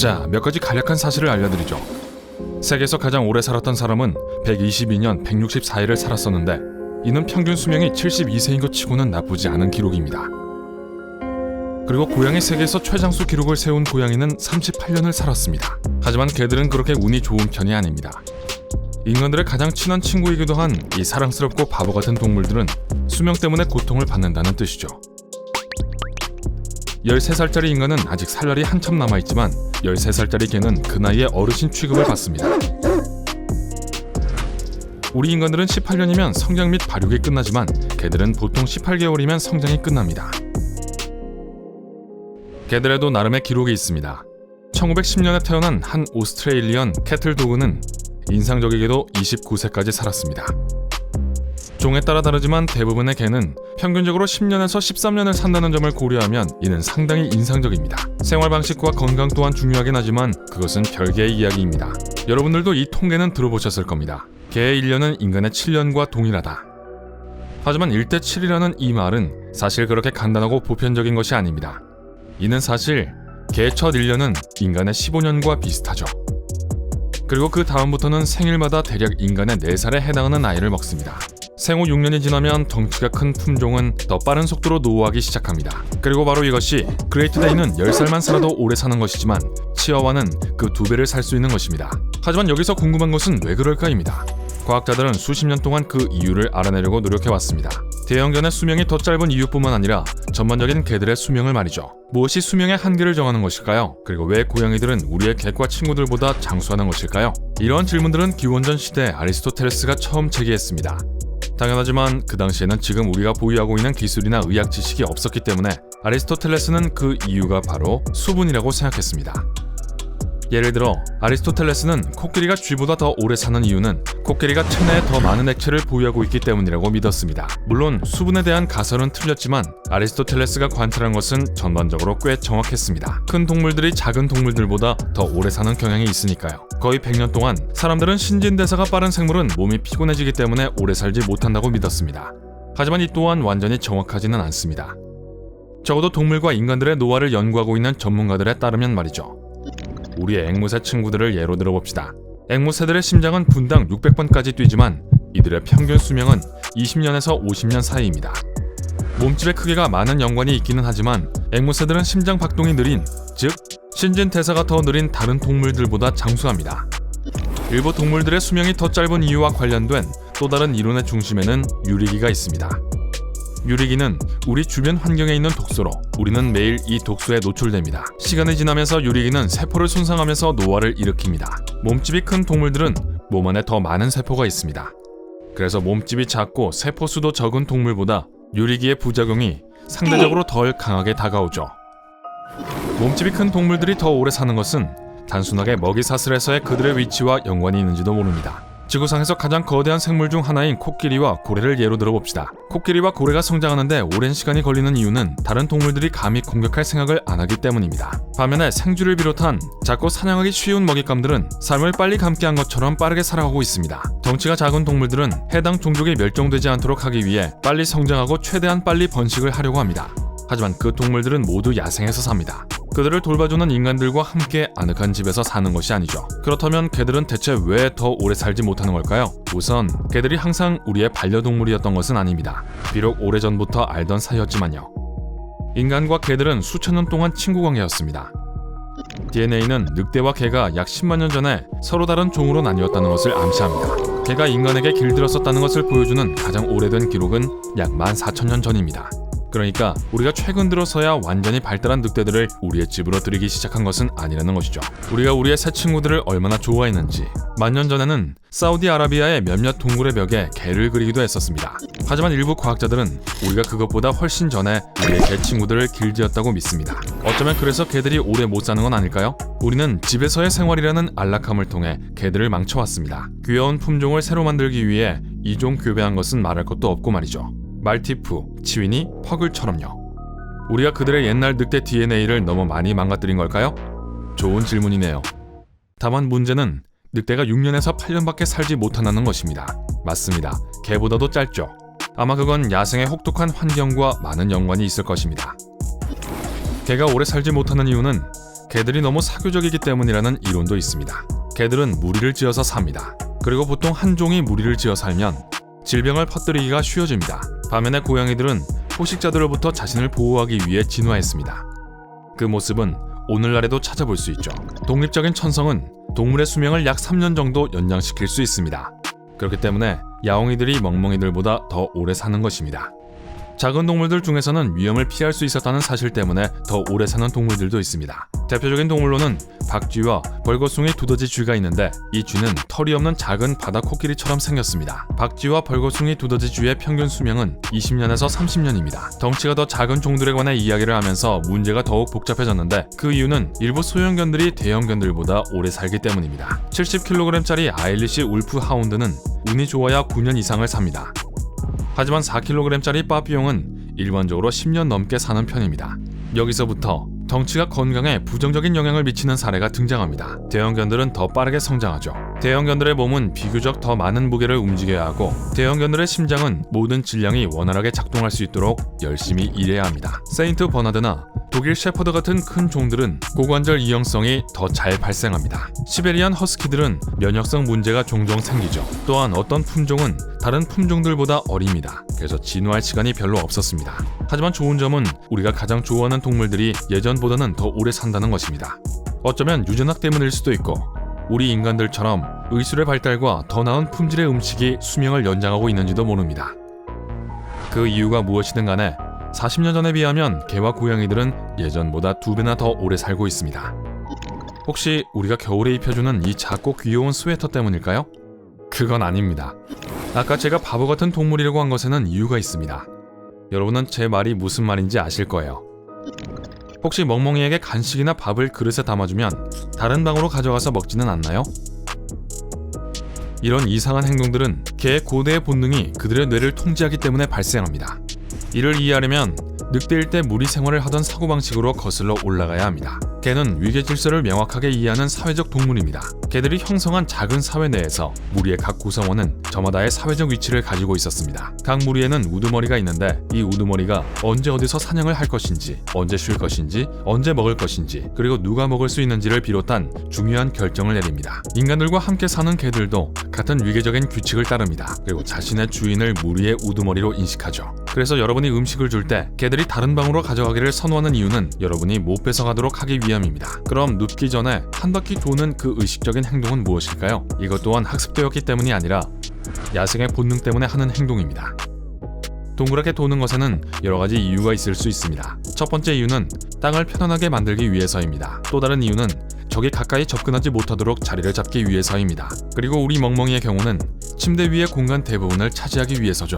자, 몇 가지 간략한 사실을 알려드리죠. 세계에서 가장 오래 살았던 사람은 122년 164일을 살았었는데 이는 평균 수명이 72세인 것 치고는 나쁘지 않은 기록입니다. 그리고 고양이 세계에서 최장수 기록을 세운 고양이는 38년을 살았습니다. 하지만 개들은 그렇게 운이 좋은 편이 아닙니다. 인간들의 가장 친한 친구이기도 한 이 사랑스럽고 바보 같은 동물들은 수명 때문에 고통을 받는다는 뜻이죠. 13살짜리 인간은 아직 살 날이 한참 남아있지만 13살짜리 개는 그 나이에 어르신 취급을 받습니다. 우리 인간들은 18년이면 성장 및 발육이 끝나지만 개들은 보통 18개월이면 성장이 끝납니다. 개들에도 나름의 기록이 있습니다. 1910년에 태어난 한 오스트레일리언 캐틀도그는 인상적이게도 29세까지 살았습니다. 종에 따라 다르지만 대부분의 개는 평균적으로 10년에서 13년을 산다는 점을 고려하면 이는 상당히 인상적입니다. 생활 방식과 건강 또한 중요하긴 하지만 그것은 별개의 이야기입니다. 여러분들도 이 통계는 들어보셨을 겁니다. 개의 1년은 인간의 7년과 동일하다. 하지만 1대 7이라는 이 말은 사실 그렇게 간단하고 보편적인 것이 아닙니다. 이는 사실 개의 첫 1년은 인간의 15년과 비슷하죠. 그리고 그 다음부터는 생일마다 대략 인간의 4살에 해당하는 나이를 먹습니다. 생후 6년이 지나면 덩치가 큰 품종은 더 빠른 속도로 노후하기 시작합니다. 그리고 바로 이것이 그레이트데이는 10살만 살아도 오래 사는 것이지만 치와와는 그 2배를 살 수 있는 것입니다. 하지만 여기서 궁금한 것은 왜 그럴까입니다. 과학자들은 수십 년 동안 그 이유를 알아내려고 노력해왔습니다. 대형견의 수명이 더 짧은 이유뿐만 아니라 전반적인 개들의 수명을 말이죠. 무엇이 수명의 한계를 정하는 것일까요? 그리고 왜 고양이들은 우리의 개과 친구들보다 장수하는 것일까요? 이러한 질문들은 기원전 시대 아리스토텔레스가 처음 제기했습니다. 당연하지만 그 당시에는 지금 우리가 보유하고 있는 기술이나 의학 지식이 없었기 때문에 아리스토텔레스는 그 이유가 바로 수분이라고 생각했습니다. 예를 들어 아리스토텔레스는 코끼리가 쥐보다 더 오래 사는 이유는 코끼리가 체내에 더 많은 액체를 보유하고 있기 때문이라고 믿었습니다. 물론 수분에 대한 가설은 틀렸지만 아리스토텔레스가 관찰한 것은 전반적으로 꽤 정확했습니다. 큰 동물들이 작은 동물들보다 더 오래 사는 경향이 있으니까요. 거의 100년 동안 사람들은 신진대사가 빠른 생물은 몸이 피곤해지기 때문에 오래 살지 못한다고 믿었습니다. 하지만 이 또한 완전히 정확하지는 않습니다. 적어도 동물과 인간들의 노화를 연구하고 있는 전문가들에 따르면 말이죠. 우리의 앵무새 친구들을 예로 들어봅시다. 앵무새들의 심장은 분당 600번까지 뛰지만 이들의 평균 수명은 20년에서 50년 사이입니다. 몸집의 크기가 많은 연관이 있기는 하지만 앵무새들은 심장 박동이 느린, 즉 신진대사가 더 느린 다른 동물들보다 장수합니다. 일부 동물들의 수명이 더 짧은 이유와 관련된 또 다른 이론의 중심에는 유리기가 있습니다. 유리기는 우리 주변 환경에 있는 독소로 우리는 매일 이 독소에 노출됩니다. 시간이 지나면서 유리기는 세포를 손상하면서 노화를 일으킵니다. 몸집이 큰 동물들은 몸 안에 더 많은 세포가 있습니다. 그래서 몸집이 작고 세포 수도 적은 동물보다 유리기의 부작용이 상대적으로 덜 강하게 다가오죠. 몸집이 큰 동물들이 더 오래 사는 것은 단순하게 먹이 사슬에서의 그들의 위치와 연관이 있는지도 모릅니다. 지구상에서 가장 거대한 생물 중 하나인 코끼리와 고래를 예로 들어봅시다. 코끼리와 고래가 성장하는데 오랜 시간이 걸리는 이유는 다른 동물들이 감히 공격할 생각을 안 하기 때문입니다. 반면에 생쥐를 비롯한 작고 사냥하기 쉬운 먹잇감들은 삶을 빨리 감게 한 것처럼 빠르게 살아가고 있습니다. 덩치가 작은 동물들은 해당 종족이 멸종되지 않도록 하기 위해 빨리 성장하고 최대한 빨리 번식을 하려고 합니다. 하지만 그 동물들은 모두 야생에서 삽니다. 그들을 돌봐주는 인간들과 함께 아늑한 집에서 사는 것이 아니죠. 그렇다면 개들은 대체 왜 더 오래 살지 못하는 걸까요? 우선 개들이 항상 우리의 반려동물이었던 것은 아닙니다. 비록 오래전부터 알던 사이였지만요. 인간과 개들은 수천 년 동안 친구 관계였습니다. DNA는 늑대와 개가 약 10만 년 전에 서로 다른 종으로 나뉘었다는 것을 암시합니다. 개가 인간에게 길들였었다는 것을 보여주는 가장 오래된 기록은 약 14,000년 전입니다. 그러니까 우리가 최근 들어서야 완전히 발달한 늑대들을 우리의 집으로 들이기 시작한 것은 아니라는 것이죠. 우리가 우리의 새 친구들을 얼마나 좋아했는지. 만년 전에는 사우디아라비아의 몇몇 동굴의 벽에 개를 그리기도 했었습니다. 하지만 일부 과학자들은 우리가 그것보다 훨씬 전에 우리의 개 친구들을 길들였다고 믿습니다. 어쩌면 그래서 개들이 오래 못 사는 건 아닐까요? 우리는 집에서의 생활이라는 안락함을 통해 개들을 망쳐왔습니다. 귀여운 품종을 새로 만들기 위해 이종 교배한 것은 말할 것도 없고 말이죠. 말티푸, 치위니, 퍼글처럼요. 우리가 그들의 옛날 늑대 DNA를 너무 많이 망가뜨린 걸까요? 좋은 질문이네요. 다만 문제는 늑대가 6년에서 8년밖에 살지 못한다는 것입니다. 맞습니다. 개보다도 짧죠. 아마 그건 야생의 혹독한 환경과 많은 연관이 있을 것입니다. 개가 오래 살지 못하는 이유는 개들이 너무 사교적이기 때문이라는 이론도 있습니다. 개들은 무리를 지어서 삽니다. 그리고 보통 한 종이 무리를 지어 살면 질병을 퍼뜨리기가 쉬워집니다. 반면에 고양이들은 포식자들로부터 자신을 보호하기 위해 진화했습니다. 그 모습은 오늘날에도 찾아볼 수 있죠. 독립적인 천성은 동물의 수명을 약 3년 정도 연장시킬 수 있습니다. 그렇기 때문에 야옹이들이 멍멍이들보다 더 오래 사는 것입니다. 작은 동물들 중에서는 위험을 피할 수 있었다는 사실 때문에 더 오래 사는 동물들도 있습니다. 대표적인 동물로는 박쥐와 벌거숭이 두더지 쥐가 있는데 이 쥐는 털이 없는 작은 바다 코끼리처럼 생겼습니다. 박쥐와 벌거숭이 두더지 쥐의 평균 수명은 20년에서 30년입니다. 덩치가 더 작은 종들에 관해 이야기를 하면서 문제가 더욱 복잡해졌는데 그 이유는 일부 소형견들이 대형견들보다 오래 살기 때문입니다. 70kg짜리 아일리시 울프 하운드는 운이 좋아야 9년 이상을 삽니다. 하지만 4kg짜리 빠삐용은 일반적으로 10년 넘게 사는 편입니다. 여기서부터 덩치가 건강에 부정적인 영향을 미치는 사례가 등장합니다. 대형견들은 더 빠르게 성장하죠. 대형견들의 몸은 비교적 더 많은 무게를 움직여야 하고 대형견들의 심장은 모든 질량이 원활하게 작동할 수 있도록 열심히 일해야 합니다. 세인트 버나드나 독일 셰퍼드 같은 큰 종들은 고관절 이형성이 더 잘 발생합니다. 시베리안 허스키들은 면역성 문제가 종종 생기죠. 또한 어떤 품종은 다른 품종들보다 어립니다. 그래서 진화할 시간이 별로 없었습니다. 하지만 좋은 점은 우리가 가장 좋아하는 동물들이 예전보다는 더 오래 산다는 것입니다. 어쩌면 유전학 때문일 수도 있고 우리 인간들처럼 의술의 발달과 더 나은 품질의 음식이 수명을 연장하고 있는지도 모릅니다. 그 이유가 무엇이든 간에 40년 전에 비하면 개와 고양이들은 예전보다 2배나 더 오래 살고 있습니다. 혹시 우리가 겨울에 입혀주는 이 작고 귀여운 스웨터 때문일까요? 그건 아닙니다. 아까 제가 바보 같은 동물이라고 한 것에는 이유가 있습니다. 여러분은 제 말이 무슨 말인지 아실 거예요. 혹시 멍멍이에게 간식이나 밥을 그릇에 담아주면 다른 방으로 가져가서 먹지는 않나요? 이런 이상한 행동들은 개의 고대의 본능이 그들의 뇌를 통제하기 때문에 발생합니다. 이를 이해하려면 늑대일 때 무리 생활을 하던 사고방식으로 거슬러 올라가야 합니다. 개는 위계 질서를 명확하게 이해하는 사회적 동물입니다. 개들이 형성한 작은 사회 내에서 무리의 각 구성원은 저마다의 사회적 위치를 가지고 있었습니다. 각 무리에는 우두머리가 있는데 이 우두머리가 언제 어디서 사냥을 할 것인지, 언제 쉴 것인지, 언제 먹을 것인지, 그리고 누가 먹을 수 있는지를 비롯한 중요한 결정을 내립니다. 인간들과 함께 사는 개들도 같은 위계적인 규칙을 따릅니다. 그리고 자신의 주인을 무리의 우두머리로 인식하죠. 그래서 여러분이 음식을 줄 때 개들이 다른 방으로 가져가기를 선호하는 이유는 여러분이 못 뺏어가도록 하기 위함입니다. 그럼 눕기 전에 한 바퀴 도는 그 의식적인 행동은 무엇일까요? 이것 또한 학습되었기 때문이 아니라 야생의 본능 때문에 하는 행동입니다. 동그랗게 도는 것에는 여러 가지 이유가 있을 수 있습니다. 첫 번째 이유는 땅을 편안하게 만들기 위해서입니다. 또 다른 이유는 적이 가까이 접근하지 못하도록 자리를 잡기 위해서입니다. 그리고 우리 멍멍이의 경우는 침대 위의 공간 대부분을 차지하기 위해서죠.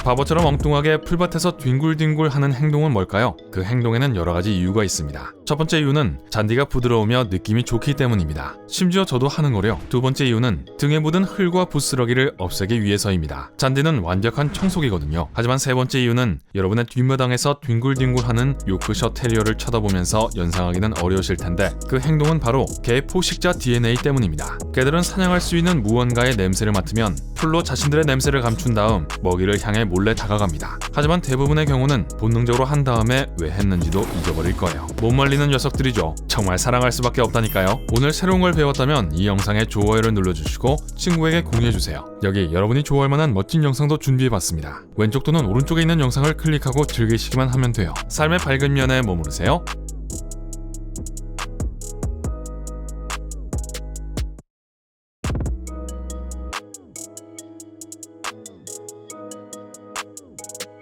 바보처럼 엉뚱하게 풀밭에서 뒹굴뒹굴 하는 행동은 뭘까요? 그 행동에는 여러 가지 이유가 있습니다. 첫 번째 이유는 잔디가 부드러우며 느낌이 좋기 때문입니다. 심지어 저도 하는 거래요. 두 번째 이유는 등에 묻은 흙과 부스러기를 없애기 위해서입니다. 잔디는 완벽한 청소기거든요. 하지만 세 번째 이유는 여러분의 뒷마당에서 뒹굴뒹굴하는 요크셔 테리어를 쳐다보면서 연상하기는 어려우실 텐데 그 행동은 바로 개의 포식자 DNA 때문입니다. 개들은 사냥할 수 있는 무언가의 냄새를 맡으면 풀로 자신들의 냄새를 감춘 다음 먹이를 향해 몰래 다가갑니다. 하지만 대부분의 경우는 본능적으로 한 다음에 왜 했는지도 잊어버릴 거예요. 못 말리는 녀석들이죠. 정말 사랑할 수밖에 없다니까요. 오늘 새로운 걸 배웠다면 이 영상에 좋아요를 눌러주시고 친구에게 공유해주세요. 여기 여러분이 좋아할 만한 멋진 영상도 준비해봤습니다. 왼쪽 또는 오른쪽에 있는 영상을 클릭하고 즐기시기만 하면 돼요. 삶의 밝은 면에 머무르세요.